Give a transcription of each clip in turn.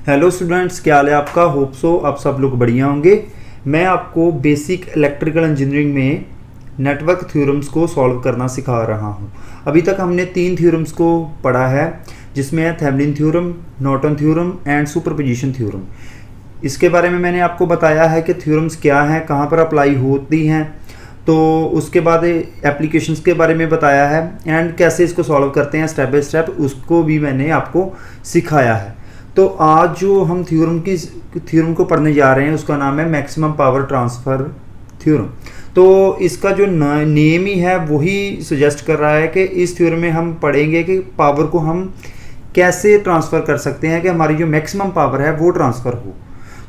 Hello students, क्या हाल है आपका। होप सो आप सब लोग बढ़िया होंगे। मैं आपको बेसिक इलेक्ट्रिकल इंजीनियरिंग में नेटवर्क थ्योरम्स को सॉल्व करना सिखा रहा हूं। अभी तक हमने 3 थ्योरम्स को पढ़ा है, जिसमें है Thevenin theorem, Norton theorem and superposition theorem. इसके बारे में मैंने आपको बताया है कि थ्योरम्स क्या हैं, कहाँ पर अप्लाई होती हैं, तो उसके बाद एप्लीकेशंस के बारे में बताया है एंड कैसे इसको सॉल्व करते हैं स्टेप बाय स्टेप, उसको भी मैंने आपको सिखाया है। तो आज जो हम थ्योरम को पढ़ने जा रहे हैं उसका नाम है मैक्सिमम पावर ट्रांसफ़र थ्योरम। तो इसका जो नेम ही है वही सजेस्ट कर रहा है कि इस थ्योरम में हम पढ़ेंगे कि पावर को हम कैसे ट्रांसफ़र कर सकते हैं कि हमारी जो मैक्सिमम पावर है वो ट्रांसफ़र हो।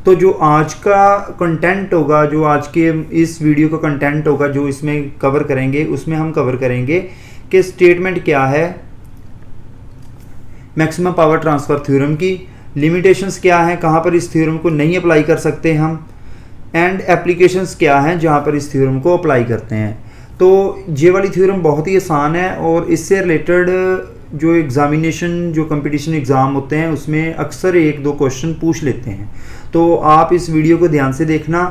तो जो आज का कंटेंट होगा, जो आज के इस वीडियो का कंटेंट होगा, जो इसमें कवर करेंगे, उसमें हम कवर करेंगे कि स्टेटमेंट क्या है मैक्सिमम पावर ट्रांसफ़र थ्योरम की, लिमिटेशंस क्या हैं, कहाँ पर इस थ्योरम को नहीं अप्लाई कर सकते हम, एंड एप्लीकेशंस क्या हैं जहाँ पर इस थ्योरम को अप्लाई करते हैं। तो ये वाली थ्योरम बहुत ही आसान है और इससे रिलेटेड जो एग्ज़ामिनेशन, जो कंपटीशन एग्ज़ाम होते हैं उसमें अक्सर 1-2 क्वेश्चन पूछ लेते हैं। तो आप इस वीडियो को ध्यान से देखना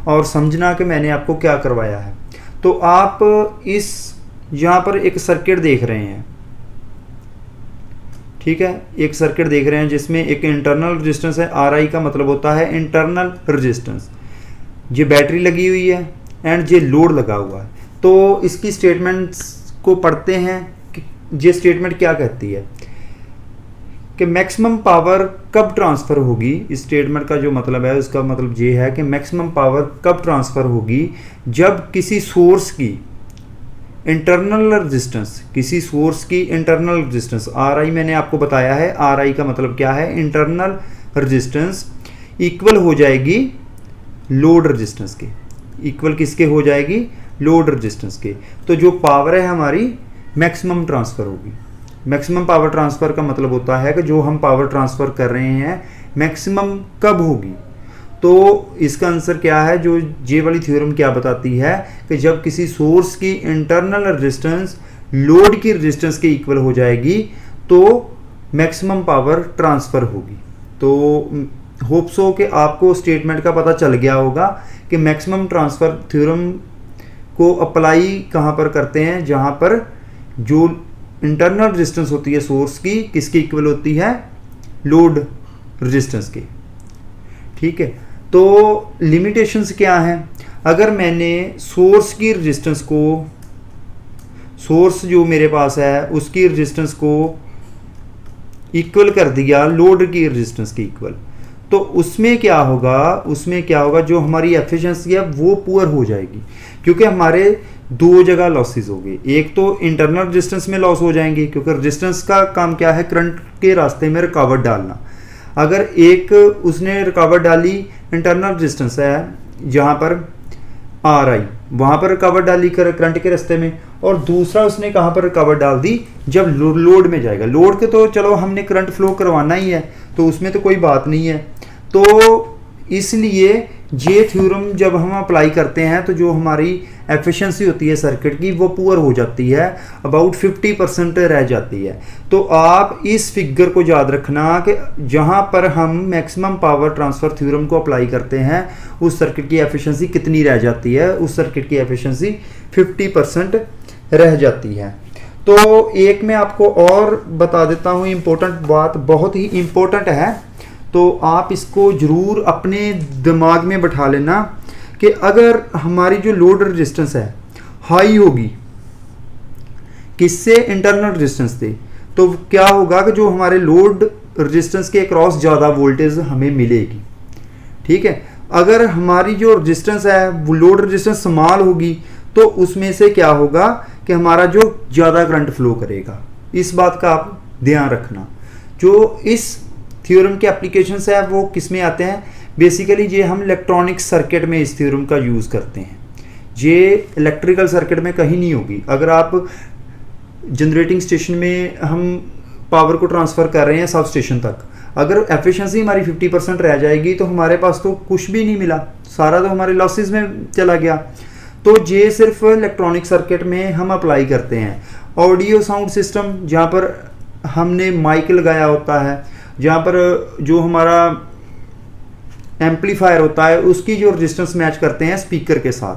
और समझना कि मैंने आपको क्या करवाया है। तो आप यहाँ पर एक सर्किट देख रहे हैं, ठीक है, एक सर्किट देख रहे हैं जिसमें एक इंटरनल रेजिस्टेंस है। RI का मतलब होता है इंटरनल रेजिस्टेंस। ये बैटरी लगी हुई है एंड ये लोड लगा हुआ है। तो इसकी स्टेटमेंट्स को पढ़ते हैं कि ये स्टेटमेंट क्या कहती है कि मैक्सिमम पावर कब ट्रांसफ़र होगी। इस स्टेटमेंट का जो मतलब है उसका मतलब ये है कि मैक्सिमम पावर कब ट्रांसफ़र होगी जब किसी सोर्स की इंटरनल रेजिस्टेंस, किसी सोर्स की इंटरनल रेजिस्टेंस, RI मैंने आपको बताया है, RI का मतलब क्या है, इंटरनल रेजिस्टेंस इक्वल हो जाएगी लोड रेजिस्टेंस के। इक्वल किसके हो जाएगी? लोड रेजिस्टेंस के। तो जो पावर है हमारी मैक्सिमम ट्रांसफ़र होगी। मैक्सिमम पावर ट्रांसफ़र का मतलब होता है कि जो हम पावर ट्रांसफ़र कर रहे हैं मैक्सिमम कब होगी। तो इसका आंसर क्या है, जो ये वाली थ्योरम क्या बताती है कि जब किसी सोर्स की इंटरनल रेजिस्टेंस लोड की रेजिस्टेंस के इक्वल हो जाएगी तो मैक्सिमम पावर ट्रांसफ़र होगी। तो होप सो कि आपको स्टेटमेंट का पता चल गया होगा कि मैक्सिमम ट्रांसफ़र थ्योरम को अप्लाई कहाँ पर करते हैं, जहाँ पर जो इंटरनल रेजिस्टेंस होती है सोर्स की किसकी इक्वल होती है, लोड रेजिस्टेंस की, ठीक है। तो लिमिटेशंस क्या हैं, अगर मैंने सोर्स की रेजिस्टेंस को, सोर्स जो मेरे पास है उसकी रेजिस्टेंस को इक्वल कर दिया लोड की रेजिस्टेंस के इक्वल, तो उसमें क्या होगा, जो हमारी एफिशिएंसी है वो पुअर हो जाएगी, क्योंकि हमारे 2 जगह लॉसेस हो गए। एक तो इंटरनल रेजिस्टेंस में लॉस हो जाएंगे, क्योंकि रेजिस्टेंस का काम क्या है, करंट के रास्ते में रुकावट डालना। अगर एक उसने रुकावट डाली, इंटरनल रेजिस्टेंस है जहाँ पर RI, वहाँ पर रुकावट डाली करंट के रास्ते में, और दूसरा उसने कहाँ पर रुकावट डाल दी, जब लोड में जाएगा। लोड के तो चलो हमने करंट फ्लो करवाना ही है, तो उसमें तो कोई बात नहीं है। तो इसलिए ये थ्योरम जब हम अप्लाई करते हैं तो जो हमारी एफिशिएंसी होती है सर्किट की वो पुअर हो जाती है, अबाउट 50% रह जाती है। तो आप इस फिगर को याद रखना कि जहाँ पर हम मैक्सिमम पावर ट्रांसफ़र थ्योरम को अप्लाई करते हैं उस सर्किट की एफिशिएंसी कितनी रह जाती है, उस सर्किट की एफिशिएंसी 50% रह जाती है। तो एक मैं आपको और बता देता हूँ इम्पोर्टेंट बात, बहुत ही इम्पोर्टेंट है, तो आप इसको ज़रूर अपने दिमाग में बैठा लेना कि अगर हमारी जो लोड रेजिस्टेंस है हाई होगी, किससे, इंटरनल रेजिस्टेंस से, तो क्या होगा कि जो हमारे लोड रेजिस्टेंस के अक्रॉस ज़्यादा वोल्टेज हमें मिलेगी, ठीक है। अगर हमारी जो रेजिस्टेंस है वो लोड रेजिस्टेंस स्मॉल होगी तो उसमें से क्या होगा कि हमारा जो ज़्यादा करंट फ्लो करेगा। इस बात का आप ध्यान रखना। जो इस थ्योरम के एप्लीकेशंस है वो किस में आते हैं, बेसिकली ये हम इलेक्ट्रॉनिक सर्किट में इस थ्योरम का यूज़ करते हैं। ये इलेक्ट्रिकल सर्किट में कहीं नहीं होगी। अगर आप जनरेटिंग स्टेशन में हम पावर को ट्रांसफ़र कर रहे हैं सब स्टेशन तक, अगर एफिशिएंसी हमारी 50% रह जाएगी तो हमारे पास तो कुछ भी नहीं मिला, सारा तो हमारे लॉसेस में चला गया। तो ये सिर्फ इलेक्ट्रॉनिक सर्किट में हम अप्लाई करते हैं। ऑडियो साउंड सिस्टम जहाँ पर हमने माइक लगाया होता है, जहाँ पर जो हमारा एम्पलीफायर होता है उसकी जो रेजिस्टेंस मैच करते हैं स्पीकर के साथ,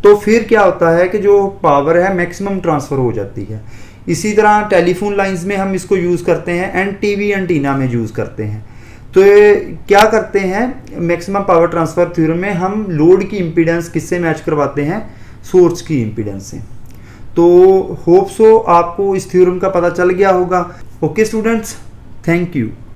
तो फिर क्या होता है कि जो पावर है मैक्सिमम ट्रांसफ़र हो जाती है। इसी तरह टेलीफोन लाइंस में हम इसको यूज़ करते हैं एंड टीवी एंटीना में यूज़ करते हैं। तो ये क्या करते हैं, मैक्सिमम पावर ट्रांसफ़र थ्योरम में हम लोड की इम्पीडेंस किससे मैच करवाते हैं, सोर्स की इम्पीडेंस से। तो होप सो आपको इस थ्योरम का पता चल गया होगा। Okay students, thank you.